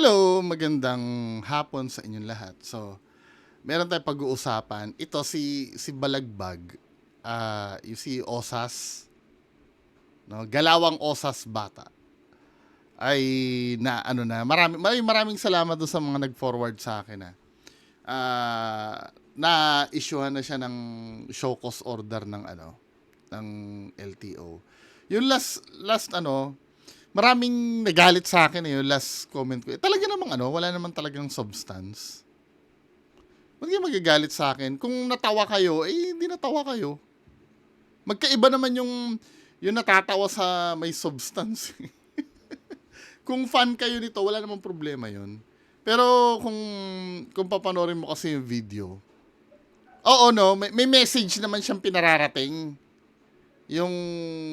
Hello, magandang hapon sa inyong lahat. So, meron tayong pag-uusapan. Ito si Balagbag, yung si Osas, no? Galawang Osas bata. Ay na ano na, maraming salamat do sa mga nag-forward sa akin na. Na-issuehan na siya ng show cause order ng ng LTO. Yung last maraming nagalit sa akin yung last comment ko. Talaga namang wala naman talagang substance. Huwag kayo magagalit sa akin. Kung natawa kayo, hindi natawa kayo. Magkaiba naman yung natatawa sa may substance. Kung fan kayo nito, wala namang problema yun. Pero kung papanorin mo kasi yung video, oo no, may message naman siyang pinararating. Yung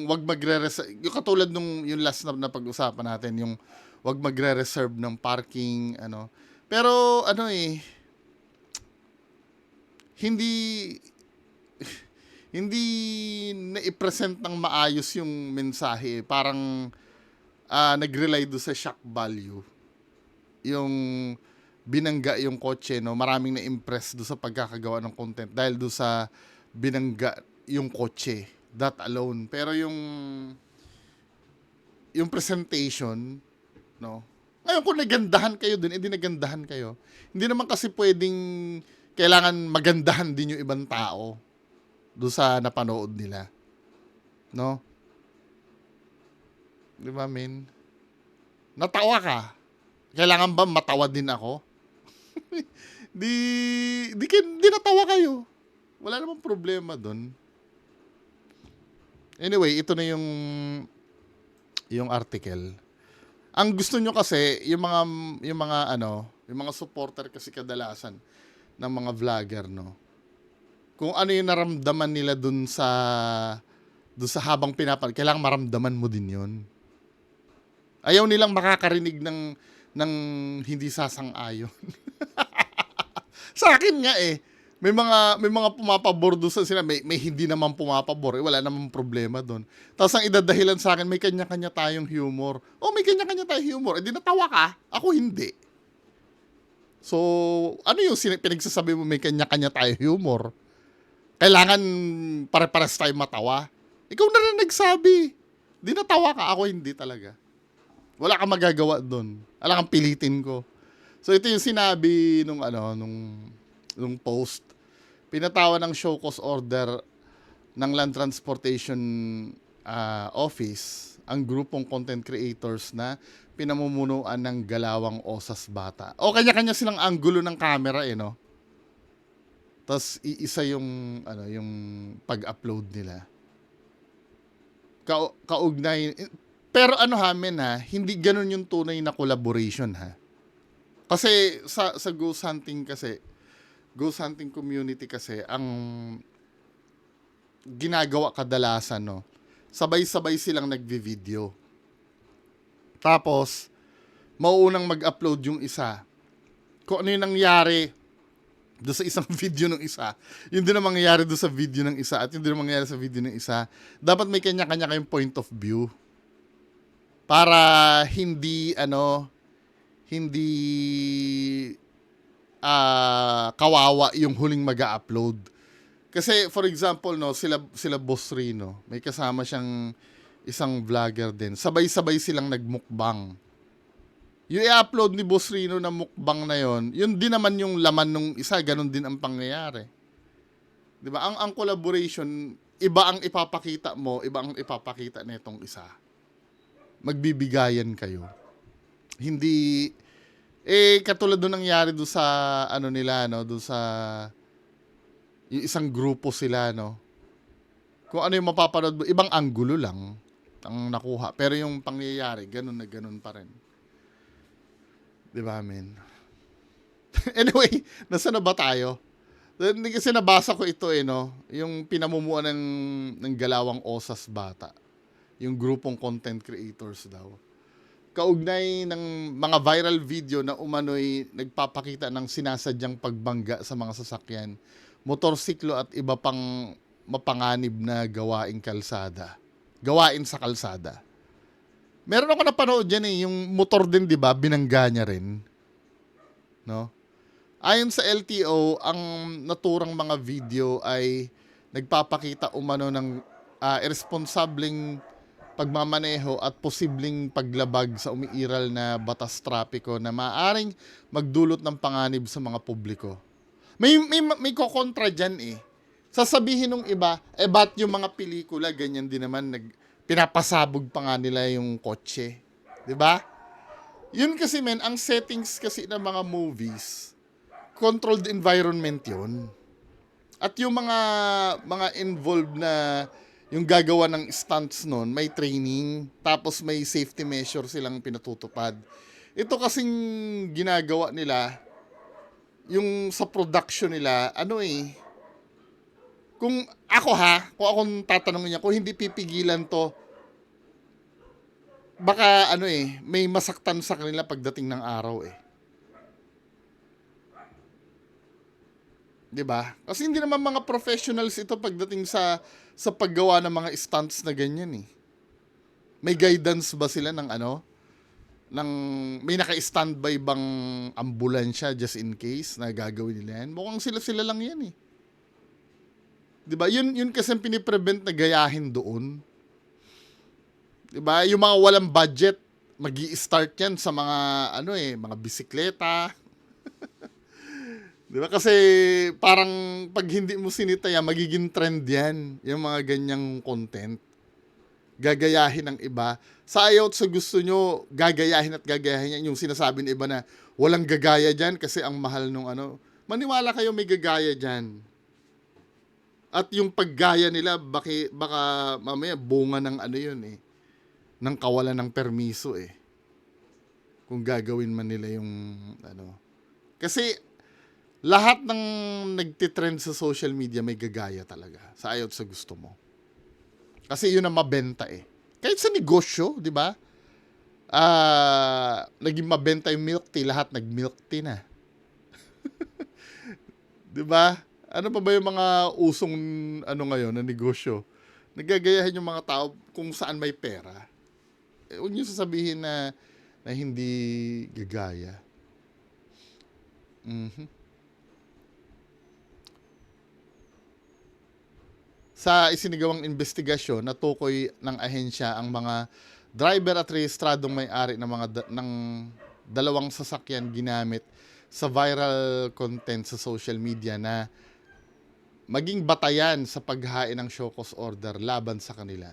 wag yung katulad nung yung last na pag-usapan natin, yung wag magre-reserve ng parking, Pero hindi hindi na-present ng maayos yung mensahe. Parang nag-rely do sa shock value. Yung binangga yung kotse, no? Maraming na-impress do sa pagkakagawa ng content dahil do sa binangga yung kotse. That alone. Pero yung presentation, no? Ngayon kung nagandahan kayo dun, hindi nagandahan kayo. Hindi naman kasi pwedeng kailangan magandahan din yung ibang tao doon sa napanood nila. No? Di ba, min? Natawa ka. Kailangan ba matawa din ako? di natawa kayo. Wala namang problema doon. Anyway, ito na yung article. Ang gusto nyo kasi, yung mga supporter kasi kadalasan ng mga vlogger, no? Kung ano yung naramdaman nila dun sa habang kailangan maramdaman mo din yun. Ayaw nilang makakarinig ng hindi sasang-ayon. Sa akin nga may mga pumapabor doon sa sila, may hindi naman pumapabor, wala namang problema doon. Tapos ang idadahilan sa akin, may kanya-kanya tayong humor. May kanya-kanya tayong humor. Di natawa ka, ako hindi. So, ano yung pinagsasabi mo may kanya-kanya tayong humor? Kailangan pare-pares tayo matawa. Ikaw na rin nagsabi. Di natawa ka, ako hindi talaga. Wala kang magagawa doon. Wala kang pilitin ko. So, ito yung sinabi nung post. Pinatawa ng show cause order ng Land Transportation Office ang grupong content creators na pinamumunuan ng Galawang Osas Bata. Kanya-kanya silang anggulo ng camera no. Tapos iisa yung pag-upload nila. Kaugnay. Pero hindi ganun yung tunay na collaboration ha. Kasi sa ghost hunting community kasi, ang ginagawa kadalasan, no, sabay-sabay silang nagvi-video. Tapos, mauunang mag-upload yung isa. Kung ano yung nangyari doon sa isang video ng isa, yun din ang mangyayari doon sa video ng isa, at yun din ang mangyayari sa video ng isa. Dapat may kanya-kanya kayong point of view. Para hindi kawawa yung huling mag-upload. Kasi for example, no, sila Boss Rino, may kasama siyang isang vlogger din. Sabay-sabay silang nagmukbang. Yung i-upload ni Boss Rino na mukbang na yon, yun din naman yung laman nung isa, ganun din ang pangyayari. 'Di ba? Ang collaboration, iba ang ipapakita mo, iba ang ipapakita nitong isa. Magbibigayan kayo. Hindi katulad doon nangyari doon sa nila, no, doon sa yung isang grupo sila, no. Kung ano yung mapapanood mo, ibang anggulo lang ang nakuha, pero yung pangyayari ganun na ganun pa rin. 'Di ba, men? Anyway, nasa na ba tayo? Hindi kasi nabasa ko ito no, yung pinamumuan ng Galawang Osas Bata. Yung grupong content creators daw. Kaugnay ng mga viral video na umano'y nagpapakita ng sinasadyang pagbangga sa mga sasakyan, motorsiklo at iba pang mapanganib na gawain sa kalsada. Meron ako napanood dyan eh, yung motor din, di ba, binangga niya rin. No? Ayon sa LTO, ang naturang mga video ay nagpapakita umano ng irresponsableng pagmamaneho at posibleng paglabag sa umiiral na batas trapiko na maaaring magdulot ng panganib sa mga publiko. May kokontra dyan eh. Sasabihin ng iba, ba't yung mga pelikula, ganyan din naman, pinapasabog pa nga nila yung kotse. Diba? Yun kasi men, ang settings kasi ng mga movies, controlled environment yun. At yung mga involved na yung gagawa ng stunts nun, may training, tapos may safety measure silang pinatutupad. Ito kasing ginagawa nila, yung sa production nila, kung akong tatanungin niya, kung hindi pipigilan to, baka may masaktan sa kanila pagdating ng araw eh. 'Di ba? Kasi hindi naman mga professionals ito pagdating sa paggawa ng mga stunts na ganyan eh. May guidance ba sila ng may naka-standby bang ambulansya just in case na gagawin nila yan? Mukhang sila lang yan eh. 'Di ba? Yun kasi ang piniprevent na gayahin doon. 'Di ba? Yung mga walang budget, magi-start yan sa mga mga bisikleta. 'Di ba? Kasi parang pag hindi mo sinita yan, magiging trend yan, yung mga ganyang content. Gagayahin ng iba. Sa ayaw at sa gusto nyo, gagayahin yan. Yung sinasabi ng iba na walang gagaya dyan kasi ang mahal nung Maniwala kayo may gagaya dyan. At yung paggaya nila, baka mamaya bunga ng yun eh. Ng kawalan ng permiso eh. Kung gagawin man nila yung Kasi lahat ng nagtitrend sa social media may gagaya talaga. Sa ayaw sa gusto mo. Kasi yun ang mabenta eh. Kahit sa negosyo, di ba? Naging mabenta yung milk tea, lahat nag-milk tea na. Di ba? Ano pa ba yung mga usong ngayon na negosyo? Nagagayahin yung mga tao kung saan may pera. Huwag niyo sasabihin na hindi gagaya. Sa isinigawang investigasyon, natukoy ng ahensya ang mga driver at rehistradong may-ari ng dalawang sasakyan ginamit sa viral content sa social media na maging batayan sa paghain ng show cause order laban sa kanila.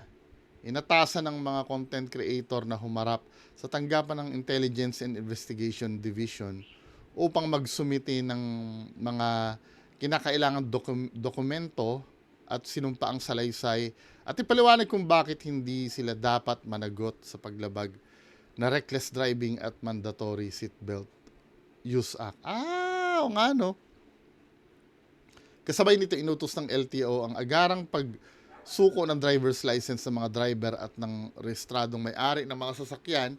Inatasan ng mga content creator na humarap sa tanggapan ng Intelligence and Investigation Division upang magsumite ng mga kinakailangang dokumento at sinumpa ang salaysay at ipaliwanag kung bakit hindi sila dapat managot sa paglabag na reckless driving at mandatory seatbelt use act. O nga no. Kasabay nito inutos ng LTO ang agarang pagsuko ng driver's license ng mga driver at ng rehistradong may-ari ng mga sasakyan.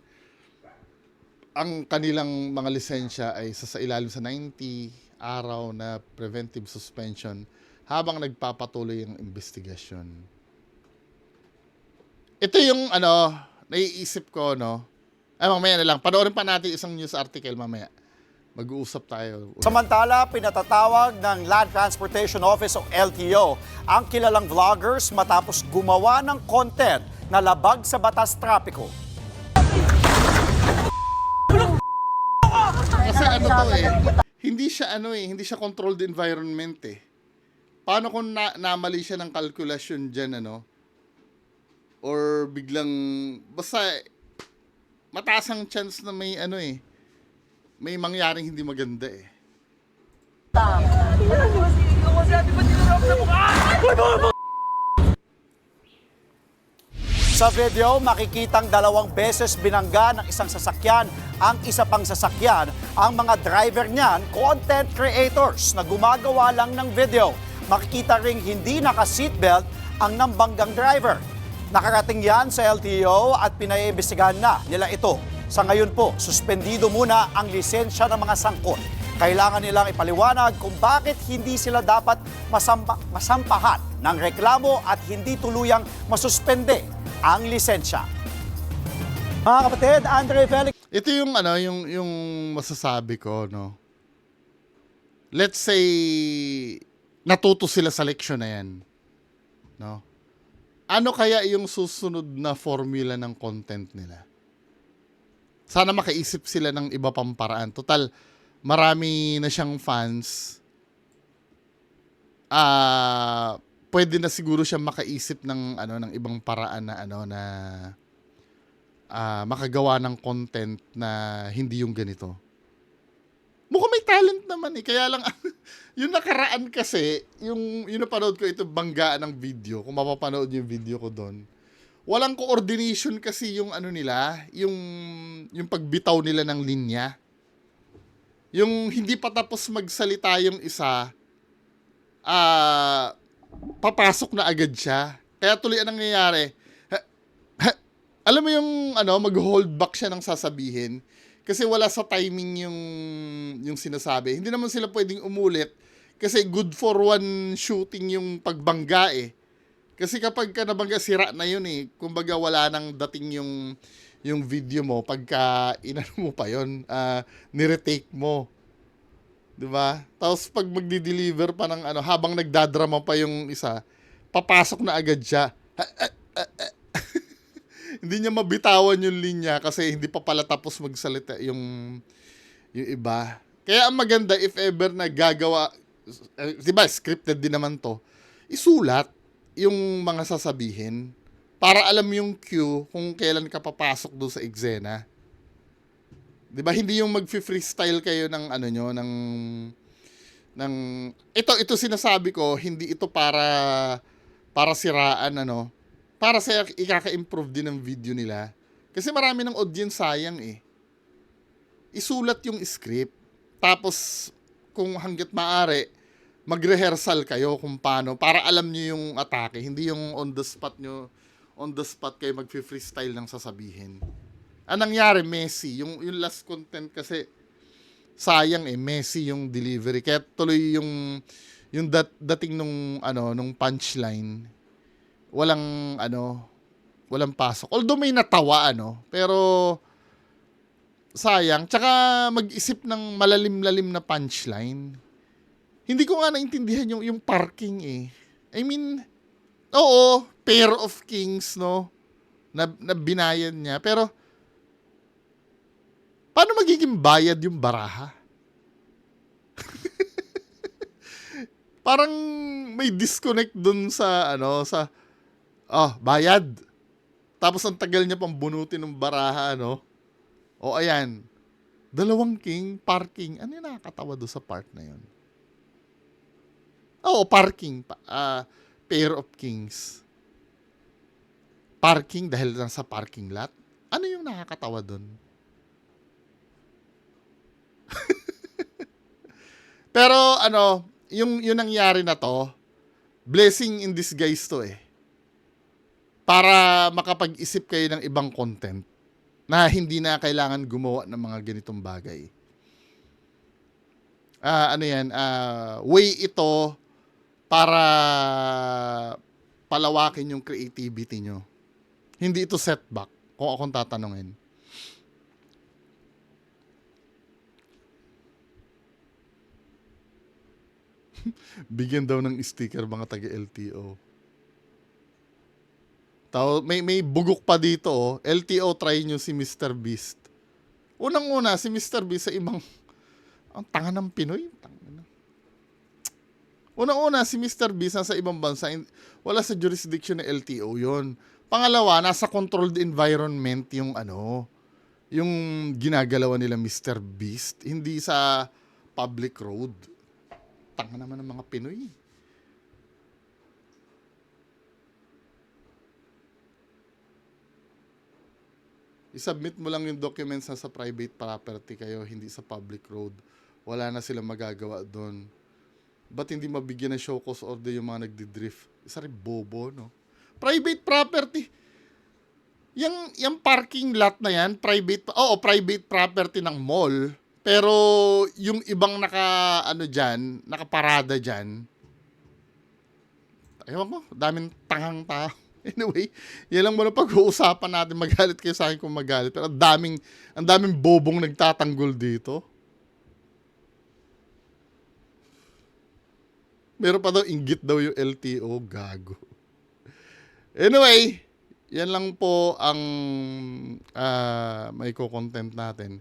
Ang kanilang mga lisensya ay sa ilalim sa 90 araw na preventive suspension habang nagpapatuloy ang investigasyon. Ito yung naiisip ko, mamaya na lang. Panoorin pa natin isang news article mamaya. Mag-uusap tayo. Samantala, pinatatawag ng Land Transportation Office o LTO ang kilalang vloggers matapos gumawa ng content na labag sa batas trapiko. Kasi hindi siya controlled environment eh. Paano kung namali siya ng kalkulasyon dyan, or biglang, basta, mataas ang chance na may may mangyaring hindi maganda eh. Sa video, makikitang 2 beses binangga ng isang sasakyan ang isa pang sasakyan. Ang mga driver niyan, content creators na gumagawa lang ng video. Makikita ring hindi naka-seatbelt ang nambanggang driver. Nakarating yan sa LTO at pinaiimbestigahan na nila ito. Sa ngayon po, suspendido muna ang lisensya ng mga sangkot. Kailangan nilang ipaliwanag kung bakit hindi sila dapat masampahan ng reklamo at hindi tuluyang masuspende ang lisensya. Mga kapatid, Andre Felix. Ito yung ano, yung masasabi ko, no. Let's say natuto sila sa leksyon na 'yan, no. Ano kaya yung susunod na formula ng content nila? Sana makaisip sila ng iba pang paraan. Total, marami na siyang fans. Pwede na siguro siya makaisip ng ano ng ibang paraan na ano na makagawa ng content na hindi yung ganito. Mukhang may talent naman eh. Kaya lang, yung nakaraan kasi, yung napanood ko ito, banggaan ng video. Kung mapapanood yung video ko doon. Walang coordination kasi yung ano nila, yung pagbitaw nila ng linya. Yung hindi pa tapos magsalita yung isa, papasok na agad siya. Kaya tuloy ang nangyayari, alam mo yung ano, mag-hold back siya ng sasabihin kasi wala sa timing yung sinasabi. Hindi naman sila pwedeng umulit kasi good for one shooting yung pagbangga eh. Kasi kapag ka nabangga, sira na yun eh. Kumbaga wala nang dating yung video mo pagka inano mo pa yun, niretake mo. 'Di ba? Tapos pag magdi-deliver pa ng ano, habang nagdadrama pa yung isa, papasok na agad siya. Hindi niya mabitawan yung linya kasi hindi pa pala tapos magsalita yung iba. Kaya ang maganda if ever na gagawa, diba scripted din naman to, isulat yung mga sasabihin para alam yung cue kung kailan ka papasok doon sa eksena. Diba hindi yung mag-freestyle kayo ng ano nyo, ng ito sinasabi ko, hindi ito para siraan ano, para sa ikaka-improve din ng video nila. Kasi marami ng audience sayang eh. Isulat yung script. Tapos, kung hanggat maaari, mag-rehearsal kayo kung paano, para alam nyo yung atake. Hindi yung on the spot kayo mag-freestyle ng sasabihin. Ang nangyari, messy. Yung last content kasi, sayang eh, messy yung delivery. Kaya tuloy yung dating nung punchline, walang pasok. Although may natawa pero sayang. Tsaka mag-isip ng malalim-lalim na punchline. Hindi ko nga naintindihan yung parking eh. I mean, oo, pair of kings, no? Na binayan niya. Pero, paano magiging bayad yung baraha? Parang may disconnect dun sa bayad. Tapos ang tagal niya pang bunutin ng baraha, O ayan, 2 king, parking. Ano yung nakakatawa doon sa part na yun? Oo, parking. Pair of kings. Parking dahil lang sa parking lot. Ano yung nakakatawa doon? Pero yung nangyari na to, blessing in disguise to eh. Para makapag-isip kayo ng ibang content na hindi na kailangan gumawa ng mga ganitong bagay. Way ito para palawakin yung creativity nyo. Hindi ito setback, kung akong tatanungin. Bigyan daw ng sticker mga taga-LTO. May bugok pa dito, LTO, try nyo si Mr. Beast. Unang-una, si Mr. Beast sa ang tanga ng Pinoy. Unang-una, si Mr. Beast sa ibang bansa, wala sa jurisdiction ng LTO yon. Pangalawa, nasa controlled environment yung yung ginagalawan nila Mr. Beast, hindi sa public road. Tanga naman ng mga Pinoy. I-submit mo lang yung documents na sa private property kayo, hindi sa public road. Wala na silang magagawa doon. Ba't hindi mabigyan ng show cause order yung mga nagdi-drift? Isa rin bobo, no? Private property. Yung parking lot na yan, private property ng mall. Pero yung ibang nakaparada dyan, ewan ko, daming tangang tao. Anyway, yan lang muna pag-uusapan natin. Magalit kayo sa akin kung magalit. Pero ang daming bobong nagtatanggol dito. Meron pa daw, inggit daw yung LTO. Gago. Anyway, yan lang po ang may content natin.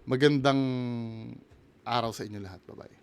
Magandang araw sa inyo lahat. Bye-bye.